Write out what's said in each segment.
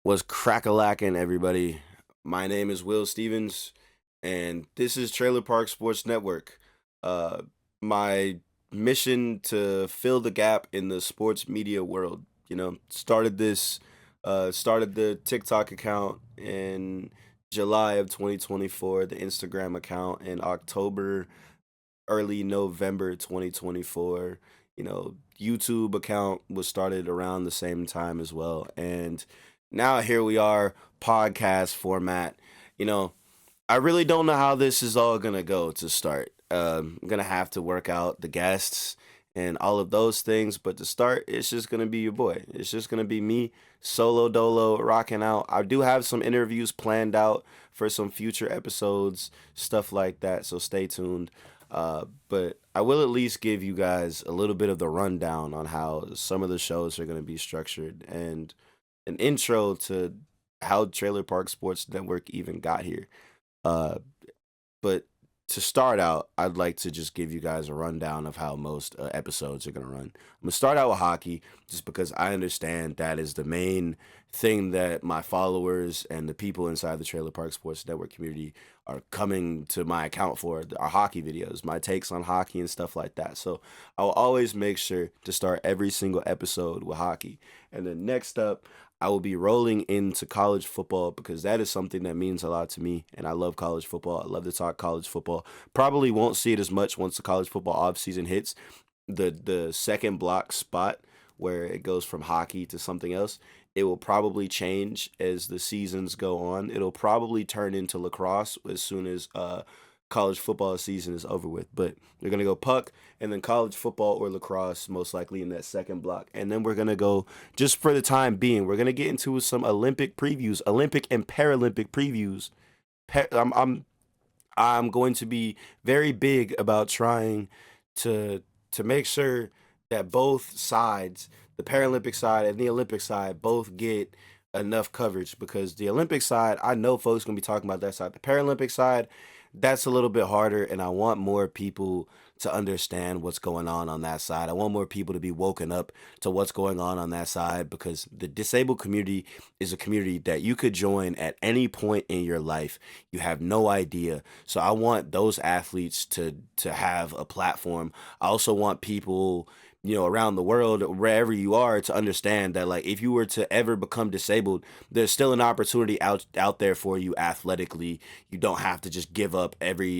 Was crack-a-lackin', everybody. My name is Will Stevens, and this is Trailer Park Sports Network. Uh, my mission to fill the gap in the sports media world. Started the TikTok account in July of 2024, the Instagram account in October, early November 2024. YouTube account was started around the same time as well. And now here we are, podcast format. You know, I really don't know how this is all gonna go to start. I'm gonna have to work out the guests and all of those things, but to start, it's just gonna be your boy. It's just gonna be me, solo dolo, rocking out. I do have some interviews planned out for some future episodes, stuff like that. So stay tuned. But I will at least give you guys a little bit of the rundown on how some of the shows are going to be structured and an intro to how Trailer Park Sports Network even got here. Uh, but to start out, I'd like to just give you guys a rundown of how most episodes are going to run. I'm going to start out with hockey just because I understand that is the main thing that my followers and the people inside the Trailer Park Sports Network community are coming to my account for our hockey videos, my takes on hockey and stuff like that. So I'll always make sure to start every single episode with hockey. And then next up, I will be rolling into college football because that is something that means a lot to me. And I love college football. I love to talk college football. Probably won't see it as much once the college football off season hits. The second block spot where it goes from hockey to something else, it will probably change as the seasons go on. It'll probably turn into lacrosse as soon as college football season is over with. But we're gonna go puck and then college football or lacrosse most likely in that second block. And then we're gonna go, just for the time being, we're gonna get into some Olympic previews, Olympic and Paralympic previews. I'm going to be very big about trying to make sure that both sides, the Paralympic side and the Olympic side, both get enough coverage because the Olympic side, I know folks gonna be talking about that side. The Paralympic side, that's a little bit harder, and I want more people to understand what's going on that side. I want more people to be woken up to what's going on that side because the disabled community is a community that you could join at any point in your life. You have no idea. So I want those athletes to have a platform. I also want people, around the world, wherever you are, to understand that, like, if you were to ever become disabled, there's still an opportunity out there for you athletically. You don't have to just give up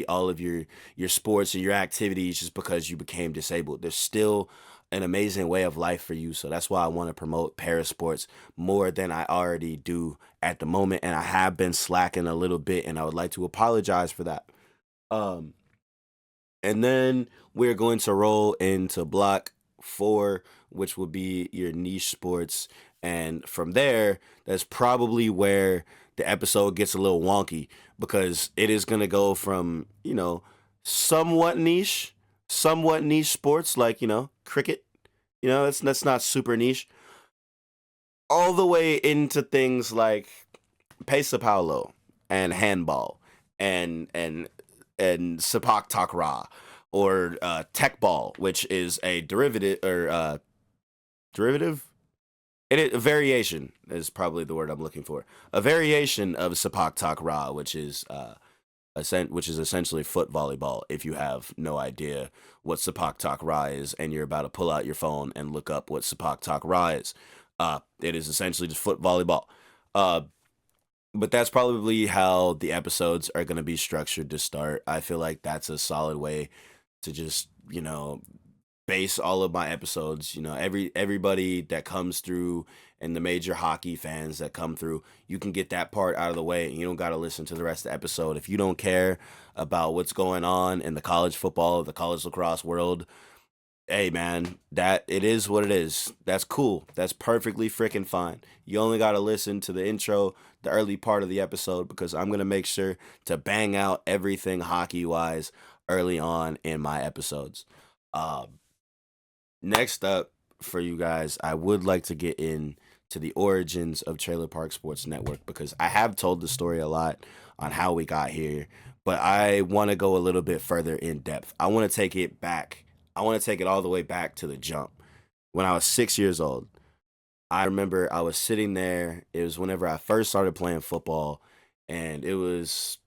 all of your sports and your activities just because you became disabled. There's still an amazing way of life for you. So that's why I want to promote parasports more than I already do at the moment. And I have been slacking a little bit, and I would like to apologize for that. Um, and then we're going to roll into block four, which will be your niche sports. And from there, that's probably where the episode gets a little wonky because it is going to go from, somewhat niche, sports like, cricket, that's not super niche, all the way into things like Pesa Paulo and handball and and Sepak Takraw or tech ball, which is a derivative. A variation is probably the word I'm looking for. A variation of Sepak Takraw, which is essentially foot volleyball. If you have no idea what Sepak Takraw is, and you're about to pull out your phone and look up what Sepak Takraw is, it is essentially just foot volleyball. Uh, but that's probably how the episodes are going to be structured to start. I feel like that's a solid way to just, base all of my episodes. Everybody that comes through and the major hockey fans that come through, you can get that part out of the way and you don't got to listen to the rest of the episode. If you don't care about what's going on in the college football, the college lacrosse world, hey man, that it is what it is. That's cool. That's perfectly freaking fine. You only got to listen to the intro, the early part of the episode, because I'm going to make sure to bang out everything hockey wise early on in my episodes. Um, Next up for you guys, I would like to get in to the origins of Trailer Park Sports Network because I have told the story a lot on how we got here, but I want to go a little bit further in depth. I want to take it back. I want to take it all the way back to the jump. When I was 6 years old, I remember I was sitting there. It was whenever I first started playing football, and it was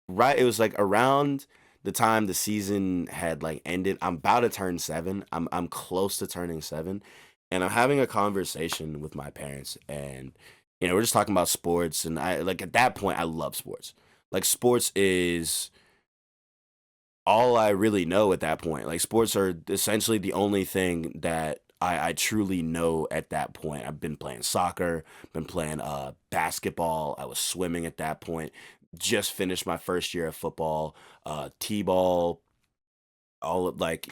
like around the time the season had like ended. I'm about to turn 7. I'm close to turning 7, and I'm having a conversation with my parents, and we're just talking about sports, and I like at that point I love sports. Like sports is all I really know at that point. Like sports are essentially the only thing that I truly know at that point. I've been playing soccer, been playing basketball. I was swimming at that point. Just finished my first year of football, t-ball, all of like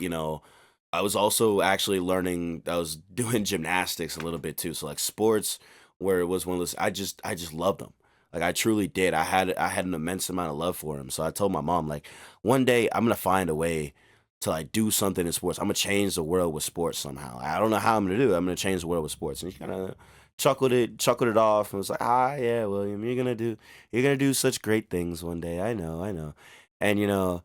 I was also actually learning. I was doing gymnastics a little bit too, so like sports where it was one of those I just loved them. Like I truly did. I had an immense amount of love for them. So I told my mom, like, one day I'm gonna find a way to like do something in sports. I'm gonna change the world with sports somehow. I don't know how I'm gonna do it. I'm gonna change the world with sports. And she kind of chuckled it off and was like, yeah, William, you're gonna do such great things one day. I know. And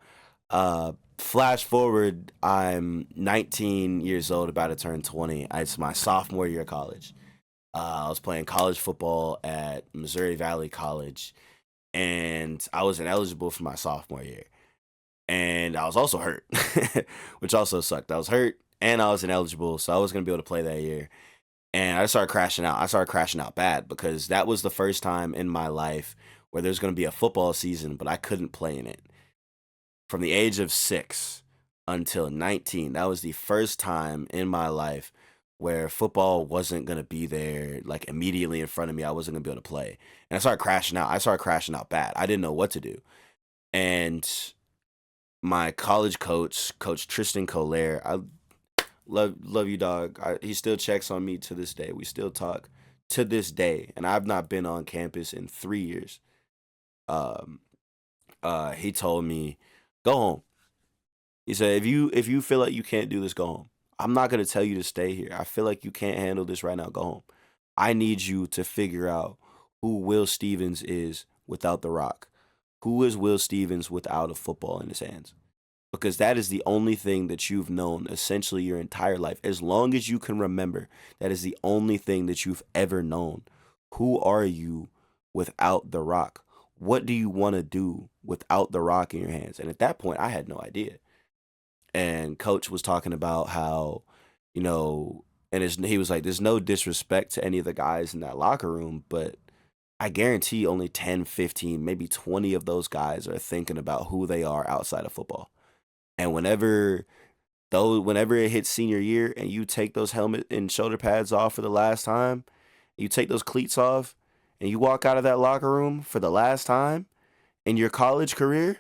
flash forward, I'm 19 years old, about to turn 20. It's my sophomore year of college. I was playing college football at Missouri Valley College, and I was ineligible for my sophomore year. And I was also hurt, which also sucked. I was hurt and I was ineligible, so I was going to be able to play that year. And I started crashing out. I started crashing out bad because that was the first time in my life where there's going to be a football season, but I couldn't play in it from the age of 6 until 19. That was the first time in my life where football wasn't going to be there like immediately in front of me. I wasn't going to be able to play. And I started crashing out. I started crashing out bad. I didn't know what to do. And my college coach, Coach Tristan Collier, I love you, dog. He still checks on me to this day. We still talk to this day. And I've not been on campus in 3 years. Um, he told me, go home. He said, if you feel like you can't do this, go home. I'm not gonna tell you to stay here. I feel like you can't handle this right now. Go home. I need you to figure out who Will Stevens is without the rock. Who is Will Stevens without a football in his hands? Because that is the only thing that you've known essentially your entire life. As long as you can remember, that is the only thing that you've ever known. Who are you without the rock? What do you want to do without the rock in your hands? And at that point, I had no idea. And coach was talking about how, you know, he was like, there's no disrespect to any of the guys in that locker room, but I guarantee only 10, 15, maybe 20 of those guys are thinking about who they are outside of football. And whenever it hits senior year and you take those helmet and shoulder pads off for the last time, you take those cleats off and you walk out of that locker room for the last time in your college career,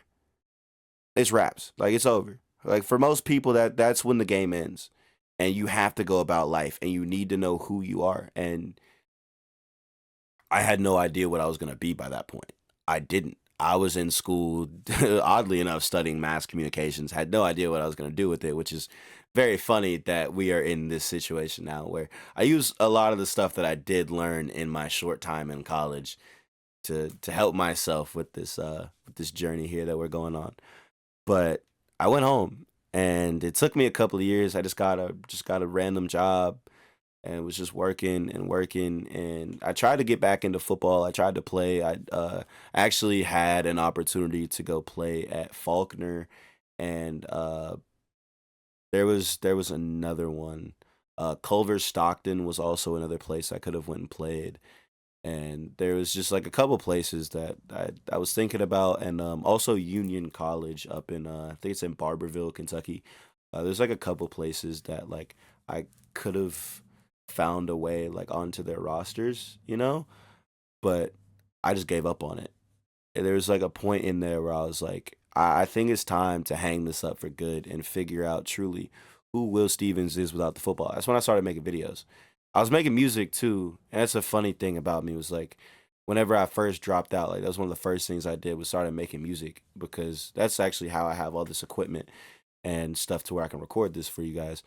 it's wraps. Like it's over. Like for most people that's when the game ends. And you have to go about life and you need to know who you are. And I had no idea what I was going to be by that point. I didn't. I was in school, oddly enough, studying mass communications, had no idea what I was going to do with it, which is very funny that we are in this situation now where I use a lot of the stuff that I did learn in my short time in college to help myself with this journey here that we're going on. But I went home and it took me a couple of years. I just got a random job and was just working and working. And I tried to get back into football. I tried to play. I actually had an opportunity to go play at Faulkner, and there was another one. Culver Stockton was also another place I could have went and played. And there was just like a couple places that I was thinking about, and also Union College up in I think it's in Barberville, Kentucky. There's like a couple places that like I could have found a way like onto their rosters, but I just gave up on it. And there was like a point in there where I was like, I think it's time to hang this up for good and figure out truly who Will Stevens is without the football. That's when I started making videos. I was making music too, and that's a funny thing about me was like, whenever I first dropped out, like that was one of the first things I did was started making music because that's actually how I have all this equipment and stuff to where I can record this for you guys.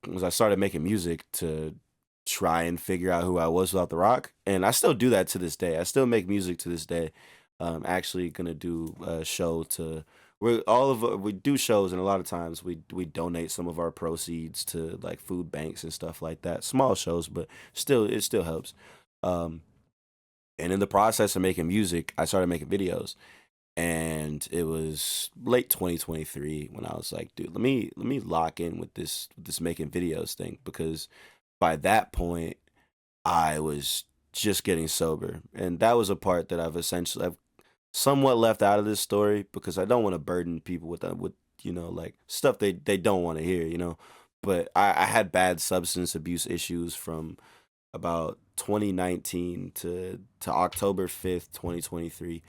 Was I started making music to try and figure out who I was without the rock, and I still do that to this day. I still make music to this day. Actually gonna do a show to we do shows, and a lot of times we donate some of our proceeds to like food banks and stuff like that. Small shows, but still it still helps. Um, and in the process of making music, I started making videos, and it was late 2023 when I was like, dude, let me lock in with this making videos thing, because by that point I was just getting sober, and that was a part that I've somewhat left out of this story because I don't want to burden people with like stuff they don't want to hear, But I had bad substance abuse issues from about 2019 to October 5th, 2023,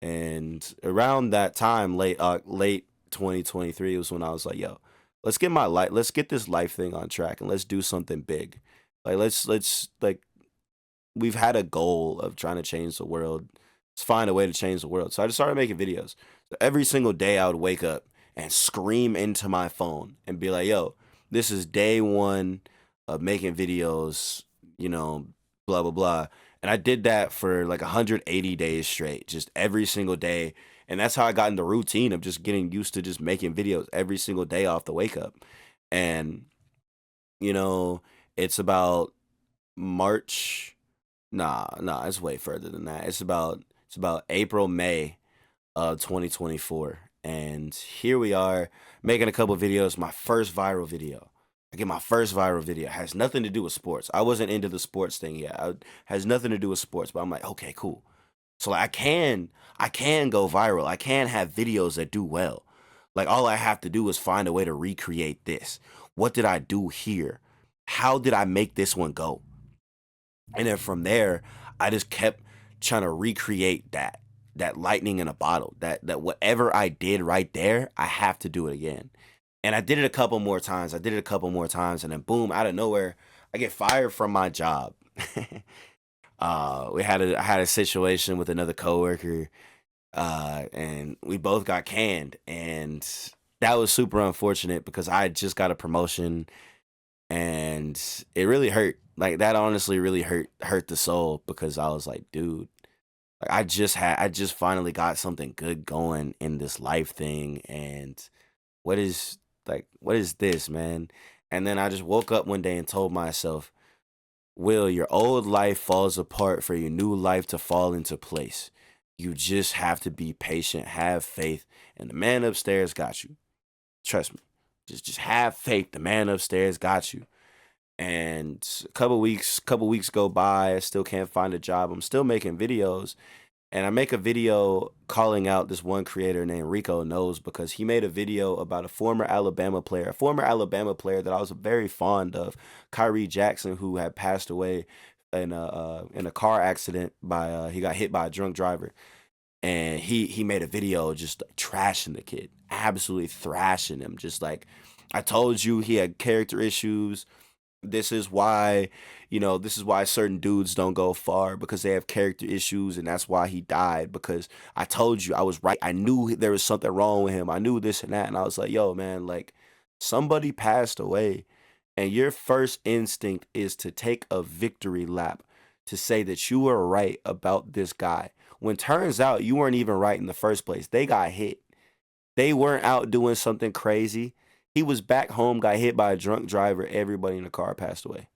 and around that time, late 2023, was when I was like, yo, let's get this life thing on track and let's do something big. Like let's like we've had a goal of trying to change the world. Let's find a way to change the world. So I just started making videos. So every single day I would wake up and scream into my phone and be like, yo, this is day one of making videos, you know, blah, blah, blah. And I did that for like 180 days straight, just every single day. And that's how I got in the routine of just getting used to just making videos every single day off the wake up. And, you know, it's about March. Nah, it's way further than that. It's about April, May of 2024. And here we are making a couple videos. My first viral video. I get my first viral video. It has nothing to do with sports. I wasn't into the sports thing yet. Has nothing to do with sports, but I'm like, okay, cool. So like, I can go viral. I can have videos that do well. Like all I have to do is find a way to recreate this. What did I do here? How did I make this one go? And then from there, I just kept trying to recreate that lightning in a bottle. That whatever I did right there, I have to do it again. And I did it a couple more times. I did it a couple more times, and then boom, out of nowhere, I get fired from my job. I had a situation with another coworker, and we both got canned, and that was super unfortunate because I had just got a promotion, and it really hurt. Like that honestly really hurt the soul because I was like, dude, like I just finally got something good going in this life thing, and what is this, man? And then I just woke up one day and told myself, Will, your old life falls apart for your new life to fall into place. You just have to be patient, have faith, and the man upstairs got you. Trust me. Just have faith. The man upstairs got you. And a couple weeks go by. I still can't find a job. I'm still making videos, and I make a video calling out this one creator named Rico Knows because he made a video about a former Alabama player that I was very fond of, Kyrie Jackson, who had passed away in a car accident by he got hit by a drunk driver, and he made a video just like, trashing the kid, absolutely thrashing him, just like, I told you he had character issues. This is why, this is why certain dudes don't go far because they have character issues, and that's why he died. Because I told you I was right. I knew there was something wrong with him. I knew this and that, and I was like, yo, man, like somebody passed away, and your first instinct is to take a victory lap to say that you were right about this guy. When turns out you weren't even right in the first place. They got hit. They weren't out doing something crazy. He was back home, got hit by a drunk driver. Everybody in the car passed away.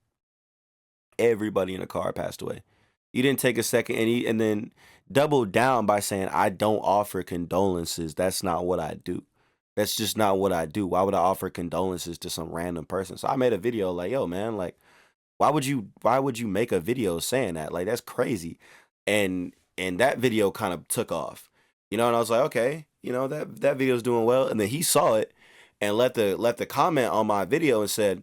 Everybody in the car passed away. You didn't take a second, and then doubled down by saying, I don't offer condolences. That's not what I do. That's just not what I do. Why would I offer condolences to some random person? So I made a video like, yo, man, like, why would you make a video saying that? Like, that's crazy. And that video kind of took off. And I was like, okay, that video's doing well. And then he saw it and let the comment on my video and said,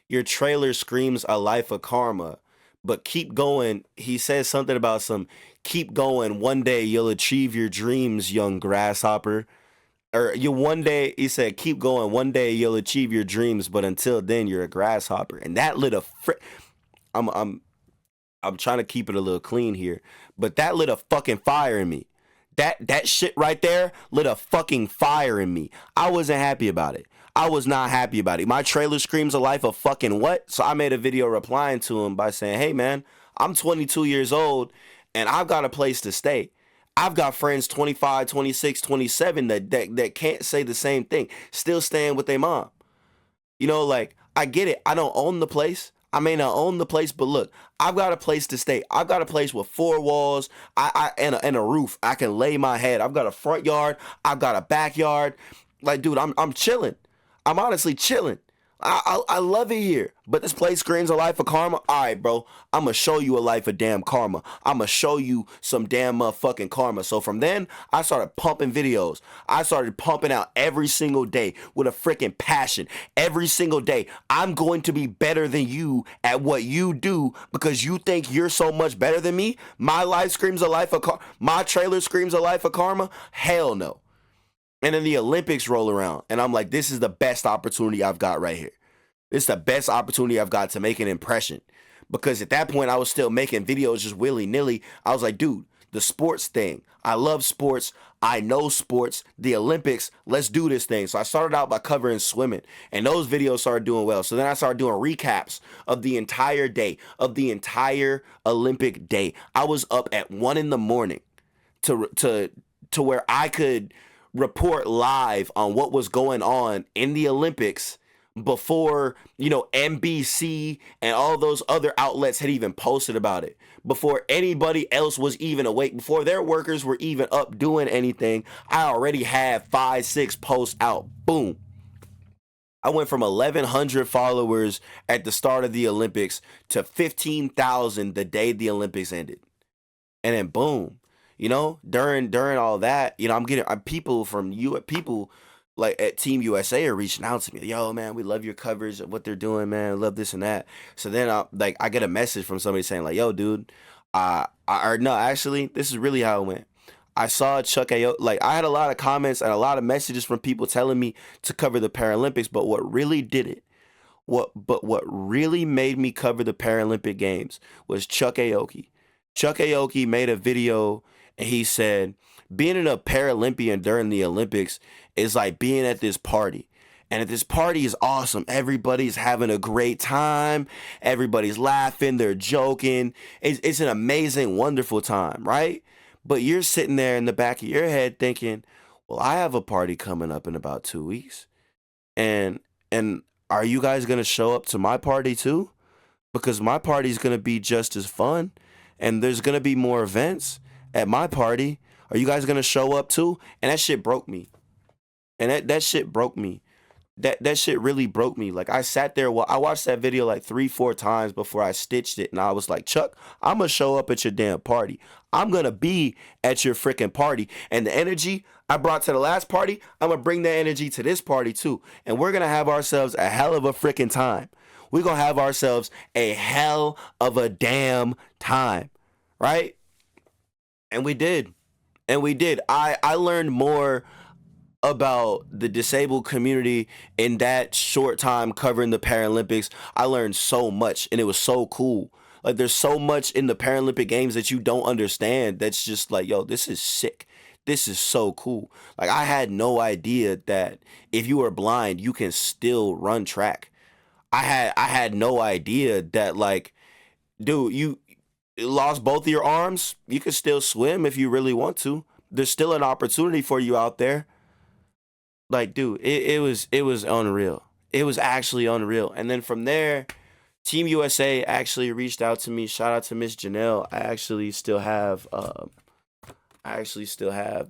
your trailer screams a life of karma, but keep going. He says something about keep going. One day you'll achieve your dreams, young grasshopper. Or you one day, he said, keep going. One day you'll achieve your dreams, but until then you're a grasshopper. And that lit a I'm trying to keep it a little clean here, but that lit a fucking fire in me. That shit right there lit a fucking fire in me. I wasn't happy about it. I was not happy about it. My trailer screams a life of fucking what? So I made a video replying to him by saying, hey man, I'm 22 years old and I've got a place to stay. I've got friends 25, 26, 27 that can't say the same thing, still staying with their mom. You know, like, I get it. I don't own the place. I may not own the place, but look, I've got a place to stay. I've got a place with four walls, and a roof. I can lay my head. I've got a front yard. I've got a backyard. Like, dude, I'm chilling. I'm honestly chilling. I love it here, but this place screams a life of karma. All right, bro, I'm gonna show you a life of damn karma. I'm gonna show you some damn motherfucking karma. So from then, I started pumping videos. I started pumping out every single day with a freaking passion. Every single day, I'm going to be better than you at what you do because you think you're so much better than me. My life screams a life of karma. My trailer screams a life of karma. Hell no. And then the Olympics roll around, and I'm like, this is the best opportunity I've got right here. This is the best opportunity I've got to make an impression. Because at that point, I was still making videos just willy-nilly. I was like, dude, the sports thing. I love sports. I know sports. The Olympics, let's do this thing. So I started out by covering swimming, and those videos started doing well. So then I started doing recaps of the entire day, of the entire Olympic day. I was up at 1 a.m. to where I could report live on what was going on in the Olympics before, NBC and all those other outlets had even posted about it, before anybody else was even awake, before their workers were even up doing anything. I already had 5-6 posts out. Boom. I went from 1,100 followers at the start of the Olympics to 15,000 the day the Olympics ended. And then boom, during all that, I'm getting people from people like at Team USA are reaching out to me. Yo, man, we love your coverage of what they're doing, man. Love this and that. So then I get a message from somebody saying like, yo, dude, no, actually, this is really how it went. I saw Chuck Aoki. Like, I had a lot of comments and a lot of messages from people telling me to cover the Paralympics, but what really did it, what really made me cover the Paralympic Games was Chuck Aoki. Chuck Aoki made a video and he said, being a Paralympian during the Olympics is like being at this party. And this party is awesome. Everybody's having a great time. Everybody's laughing. They're joking. It's an amazing, wonderful time, right? But you're sitting there in the back of your head thinking, well, I have a party coming up in about 2 weeks. And are you guys going to show up to my party too? Because my party is going to be just as fun. And there's going to be more events at my party. Are you guys going to show up too? And that shit broke me. And that shit broke me. That shit really broke me. Like, I sat there, I watched that video like 3-4 times before I stitched it. And I was like, Chuck, I'm going to show up at your damn party. I'm going to be at your freaking party. And the energy I brought to the last party, I'm going to bring that energy to this party too. And we're going to have ourselves a hell of a freaking time. We're going to have ourselves a hell of a damn time. Right? And we did. I learned more about the disabled community in that short time covering the Paralympics. I learned so much, and it was so cool. Like, there's so much in the Paralympic Games that you don't understand that's just like, yo, this is sick. This is so cool. Like, I had no idea that if you are blind, you can still run track. I had no idea that, like, dude, you lost both of your arms, you can still swim if you really want to. There's still an opportunity for you out there. Like, dude, it was unreal. It was actually unreal. And then from there, Team USA actually reached out to me. Shout out to Miss Janelle. I actually still have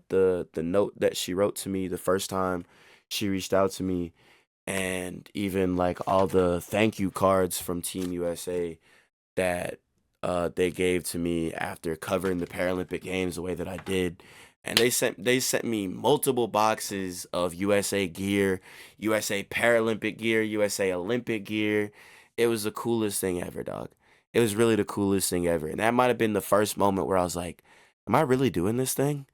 the note that she wrote to me the first time she reached out to me, and even like all the thank you cards from Team USA that they gave to me after covering the Paralympic Games the way that I did. And they sent me multiple boxes of USA gear, USA Paralympic gear, USA Olympic gear. It was the coolest thing ever, dog. It was really the coolest thing ever. And that might have been the first moment where I was like, am I really doing this thing?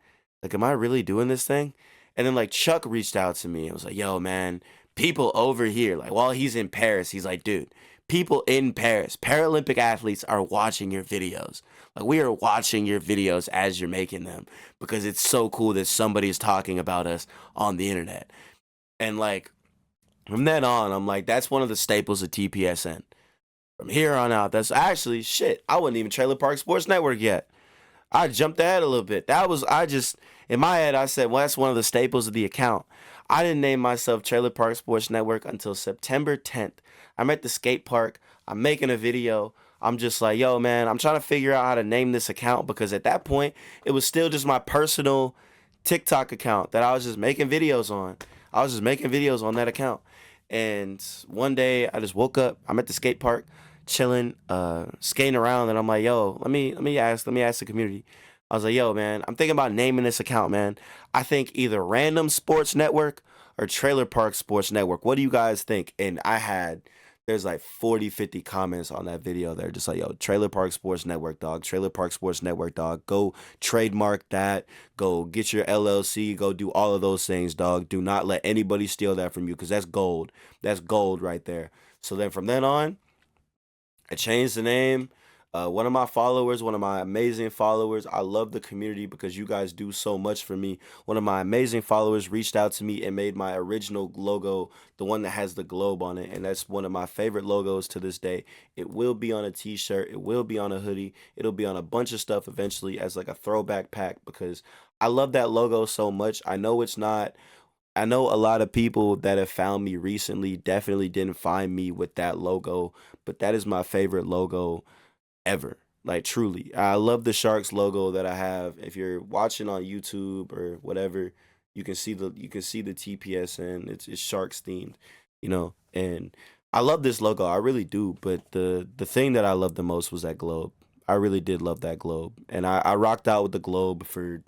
Like, am I really doing this thing? And then like Chuck reached out to me and was like, yo, man, people over here, like while he's in Paris, he's like, dude, people in Paris, Paralympic athletes are watching your videos. Like, we are watching your videos as you're making them because it's so cool that somebody's talking about us on the internet. And like, from then on, I'm like, that's one of the staples of TPSN. From here on out, that's actually shit. I wasn't even Trailer Park Sports Network yet. I jumped ahead a little bit. I just, in my head, I said, well, that's one of the staples of the account. I didn't name myself Trailer Park Sports Network until September 10th. I'm at the skate park. I'm making a video. I'm just like, yo, man, I'm trying to figure out how to name this account because at that point, it was still just my personal TikTok account that I was just making videos on. I was just making videos on that account. And one day I just woke up. I'm at the skate park, chilling, skating around, and I'm like, yo, let me ask the community. I was like, yo, man, I'm thinking about naming this account, man. I think either Random Sports Network or Trailer Park Sports Network. What do you guys think? And there's like 40, 50 comments on that video. They're just like, yo, Trailer Park Sports Network, dog. Trailer Park Sports Network, dog. Go trademark that. Go get your LLC. Go do all of those things, dog. Do not let anybody steal that from you because that's gold. That's gold right there. So then from then on, I changed the name. One of my followers, one of my amazing followers, I love the community because you guys do so much for me. One of my amazing followers reached out to me and made my original logo, the one that has the globe on it. And that's one of my favorite logos to this day. It will be on a t shirt, it will be on a hoodie, it'll be on a bunch of stuff eventually as like a throwback pack because I love that logo so much. I know it's not. I know a lot of people that have found me recently definitely didn't find me with that logo, but that is my favorite logo ever. Like truly. I love the Sharks logo that I have. If you're watching on YouTube or whatever, you can see the TPSN. It's Sharks themed, and I love this logo. I really do, but the thing that I loved the most was that globe. I really did love that globe. And I rocked out with the globe for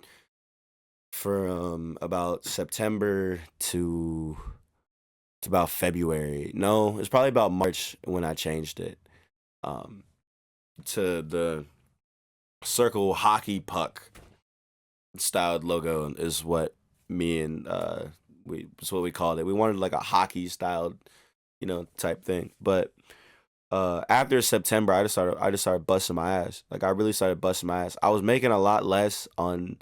about September to about February. No, it's probably about March when I changed it. Um to the circle hockey puck styled logo is what me and it's what we called it. We wanted like a hockey styled, type thing. But after September, I just started busting my ass. Like I really started busting my ass. I was making a lot less on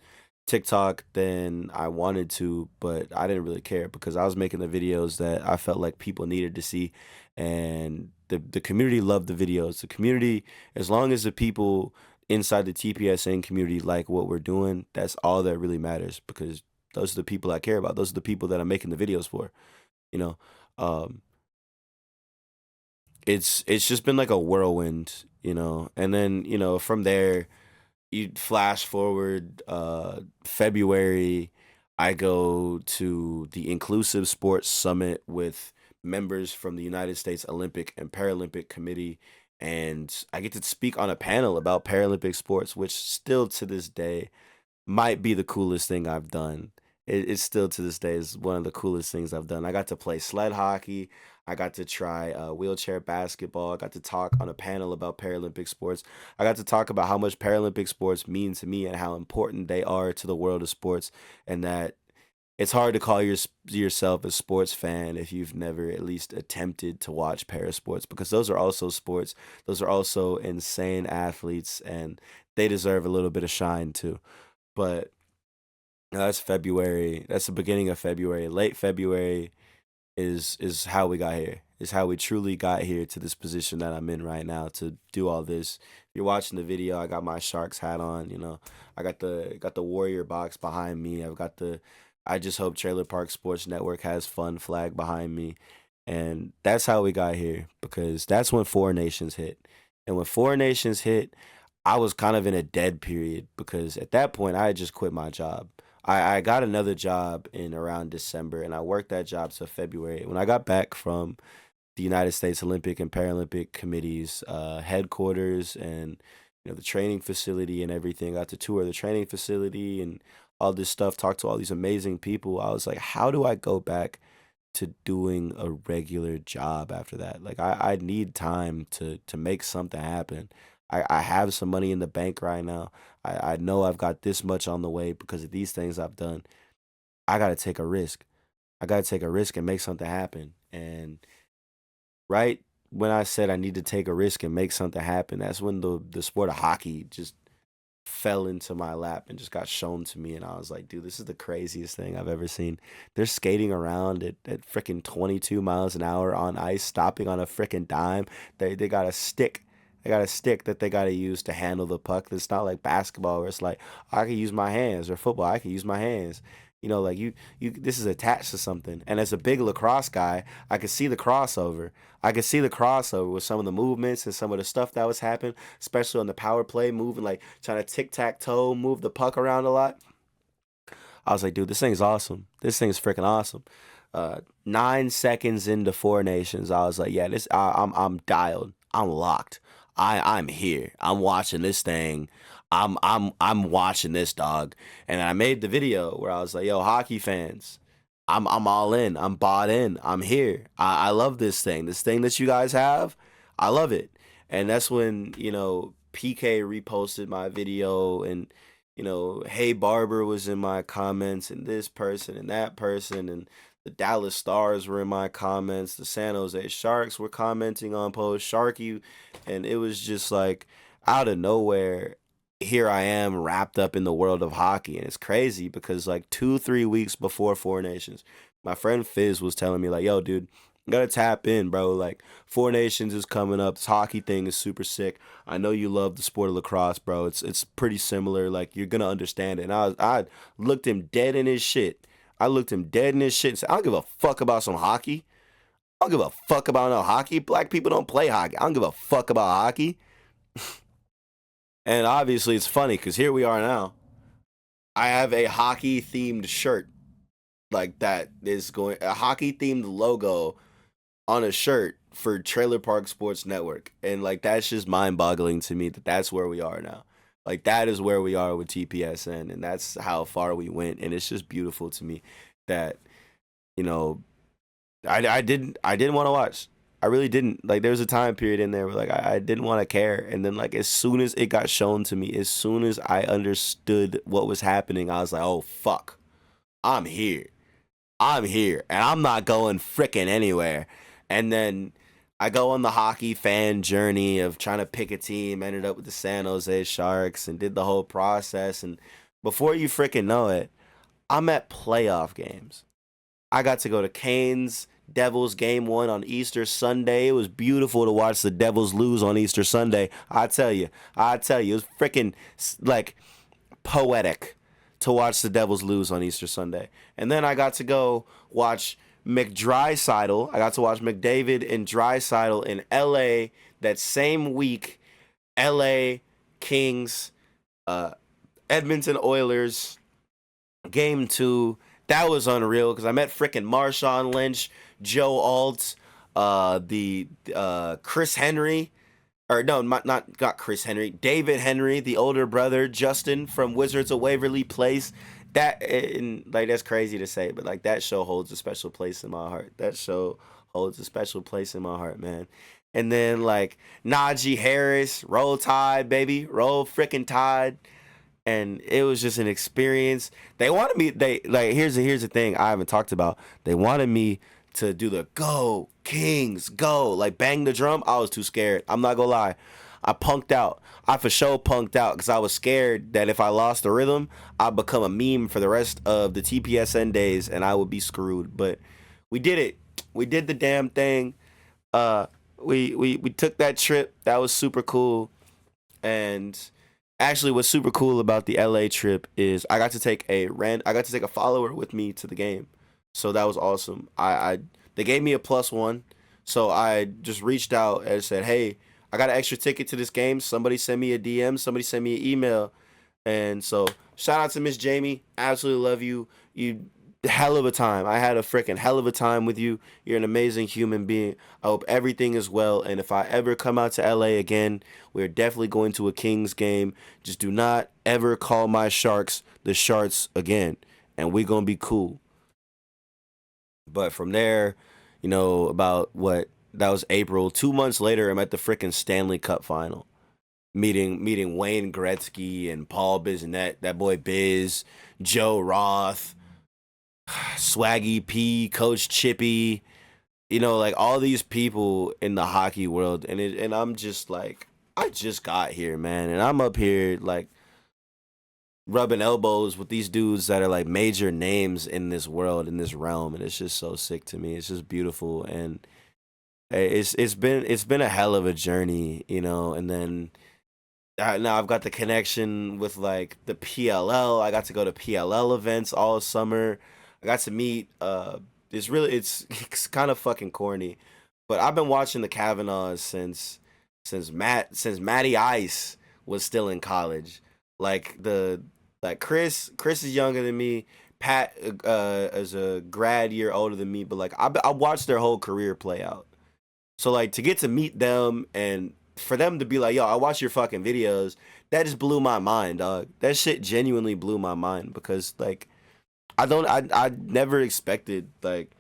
TikTok than I wanted to, but I didn't really care because I was making the videos that I felt like people needed to see, and the community loved the videos. The community, as long as the people inside the TPSN community like what we're doing, that's all that really matters because those are the people I care about. Those are the people that I'm making the videos for. You know, um, it's just been like a whirlwind, and then from there you flash forward February, I go to the Inclusive Sports Summit with members from the United States Olympic and Paralympic Committee, and I get to speak on a panel about Paralympic sports, which still to this day might be the coolest thing I've done. It's still to this day is one of the coolest things I've done. I got to play sled hockey. I got to try wheelchair basketball. I got to talk on a panel about Paralympic sports. I got to talk about how much Paralympic sports mean to me and how important they are to the world of sports, and that it's hard to call yourself a sports fan if you've never at least attempted to watch para sports because those are also sports. Those are also insane athletes, and they deserve a little bit of shine too. But that's February. That's the beginning of February. Late February is how we got here. Is how we truly got here to this position that I'm in right now to do all this. If you're watching the video, I got my Sharks hat on. I got the Warrior box behind me. I've got the I just hope Trailer Park Sports Network has fun flag behind me, and that's how we got here because that's when Four Nations hit, and when Four Nations hit, I was kind of in a dead period because at that point I had just quit my job. I got another job in around December and I worked that job till February. When I got back from the United States Olympic and Paralympic Committee's headquarters and the training facility and everything, I got to tour the training facility and all this stuff, talk to all these amazing people. I was like, how do I go back to doing a regular job after that? Like I need time to make something happen. I have some money in the bank right now. I know I've got this much on the way because of these things I've done. I gotta take a risk. I gotta take a risk and make something happen. And right when I said I need to take a risk and make something happen, that's when the sport of hockey just fell into my lap and just got shown to me. And I was like, dude, this is the craziest thing I've ever seen. They're skating around at freaking 22 miles an hour on ice, stopping on a freaking dime. They got a stick They got a stick that they got to use to handle the puck. It's not like basketball where it's like I can use my hands, or football I can use my hands. Like you this is attached to something. And as a big lacrosse guy, I could see the crossover. I could see the crossover with some of the movements and some of the stuff that was happening, especially on the power play, moving like trying to tic tac toe, move the puck around a lot. I was like, dude, this thing's awesome. This thing's freaking awesome. 9 seconds into Four Nations, I was like, yeah, I'm dialed. I'm locked. I'm here. I'm watching this thing. I'm watching this, dog. And I made the video where I was like, yo, hockey fans, I'm all in. I'm bought in. I'm here. I love this thing. This thing that you guys have, I love it. And that's when, PK reposted my video, and Hey Barber was in my comments, and this person and that person, and the Dallas Stars were in my comments. The San Jose Sharks were commenting on post Sharky, and it was just like out of nowhere. Here I am wrapped up in the world of hockey, and it's crazy because like 2-3 weeks before Four Nations, my friend Fizz was telling me like, "Yo, dude, you gotta tap in, bro. Like Four Nations is coming up. This hockey thing is super sick. I know you love the sport of lacrosse, bro. It's pretty similar. Like you're gonna understand it." And I looked him dead in his shit. I looked him dead in his shit and said, "I don't give a fuck about some hockey. I don't give a fuck about no hockey. Black people don't play hockey. I don't give a fuck about hockey." And obviously, it's funny because here we are now. I have a hockey themed shirt like that is going a hockey themed logo on a shirt for Trailer Park Sports Network. And like that's just mind boggling to me that that's where we are now. Like that is where we are with TPSN, and that's how far we went. And it's just beautiful to me that you know I didn't want to watch. I really didn't. Like there was a time period in there where like I didn't want to care, and then like as soon as it got shown to me, as soon as I understood what was happening, I was like, oh fuck, I'm here. I'm here and I'm not going fricking anywhere. And then I go on the hockey fan journey of trying to pick a team, ended up with the San Jose Sharks and did the whole process. And before you fricking know it, I'm at playoff games. I got to go to Canes Devils game 1 on Easter Sunday. It was beautiful to watch the Devils lose on Easter Sunday. I tell you, it was freaking like poetic to watch the Devils lose on Easter Sunday. And then I got to go watch McDrysidle. I got to watch McDavid and Drysidle in LA that same week. LA Kings, uh, Edmonton Oilers, game 2. That was unreal because I met frickin' Marshawn Lynch, Joe Alt, the Chris Henry, or no, not Chris Henry, David Henry, the older brother, Justin from Wizards of Waverly Place. That and like that's crazy to say, but like that show holds a special place in my heart. That show holds a special place in my heart, man. And then like Najee Harris, Roll Tide, baby, Roll frickin' Tide. And it was just an experience. They wanted me. They like here's the thing I haven't talked about. They wanted me to do the go Kings go like bang the drum. I was too scared. I'm not gonna lie. I punked out. I for sure punked out because I was scared that if I lost the rhythm, I'd become a meme for the rest of the TPSN days and I would be screwed. But we did it. We did the damn thing. Uh, we took that trip. That was super cool. And actually, what's super cool about the LA trip is I got to take a follower with me to the game, so that was awesome. They gave me a +1, so I just reached out and said, "Hey, I got an extra ticket to this game. Somebody send me a DM. Somebody send me an email." And so shout out to Miss Jamie. Absolutely love you. You hell of a time. I had a freaking hell of a time with you. You're an amazing human being. I hope everything is well. And if I ever come out to LA again, we're definitely going to a Kings game. Just do not ever call my Sharks the Sharks again. And we're going to be cool. But from there, about what that was April. 2 months later, I'm at the freaking Stanley Cup final. Meeting Wayne Gretzky and Paul Bissonnette, that boy Biz, Joe Roth, Swaggy P, Coach Chippy, like all these people in the hockey world, and I'm just like, I just got here, man, and I'm up here like rubbing elbows with these dudes that are like major names in this world, in this realm, and it's just so sick to me. It's just beautiful, and It's been a hell of a journey, and then now I've got the connection with like the PLL. I got to go to PLL events all summer. I got to meet it's kind of fucking corny, but I've been watching the Kavanaughs since Matty Ice was still in college. Like Chris is younger than me. Pat is a grad year older than me, but like I watched their whole career play out. So like to get to meet them and for them to be like, yo, I watch your fucking videos, that just blew my mind, dog. That shit genuinely blew my mind because like I never expected like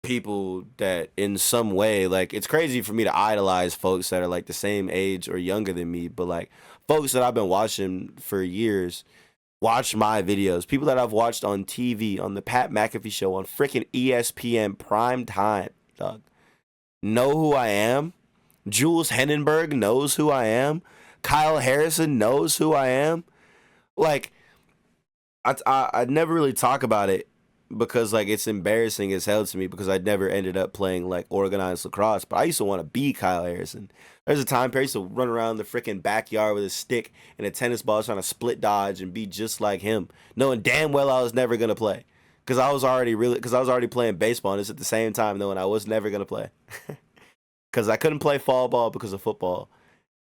people that in some way like it's crazy for me to idolize folks that are like the same age or younger than me, but like folks that I've been watching for years watch my videos. People that I've watched on TV, on the Pat McAfee show, on freaking ESPN prime time, dog. Know who I am. Jules Henenberg knows who I am. Kyle Harrison knows who I am. Like, I never really talk about it because like it's embarrassing as hell to me because I never ended up playing like organized lacrosse. But I used to want to be Kyle Harrison. There's a time period I used to run around the freaking backyard with a stick and a tennis ball trying to split dodge and be just like him, knowing damn well I was never gonna play because I was already playing baseball and it's at the same time knowing I was never gonna play because I couldn't play fall ball because of football.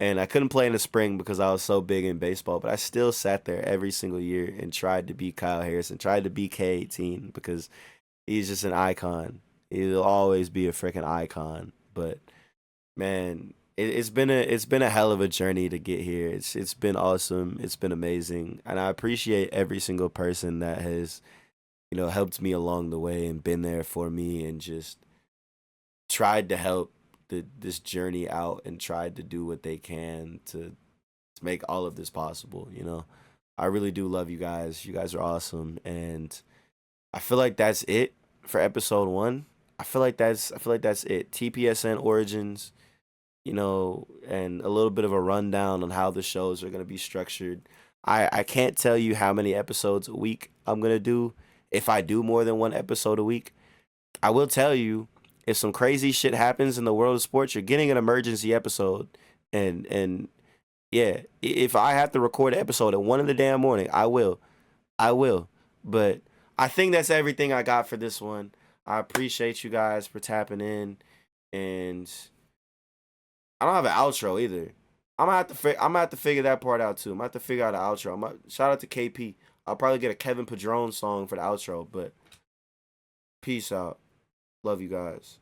And I couldn't play in the spring because I was so big in baseball, but I still sat there every single year and tried to be Kyle Harrison, tried to be K18 because he's just an icon. He'll always be a freaking icon. But man, it's been a hell of a journey to get here. It's been awesome. It's been amazing, and I appreciate every single person that has helped me along the way and been there for me and just tried to help this journey out and tried to do what they can to make all of this possible. I really do love you guys. You guys are awesome, and I feel like that's it for episode 1. I feel like that's it. TPSN origins, and a little bit of a rundown on how the shows are going to be structured. I can't tell you how many episodes a week I'm going to do if I do more than one episode a week. I will tell you, if some crazy shit happens in the world of sports, you're getting an emergency episode. And yeah, if I have to record an episode at 1 in the damn morning, I will. I will. But I think that's everything I got for this one. I appreciate you guys for tapping in, and I don't have an outro either. I'm gonna have to figure that part out too. I'm gonna have to figure out an outro. Shout out to KP. I'll probably get a Kevin Padron song for the outro, but peace out. Love you guys.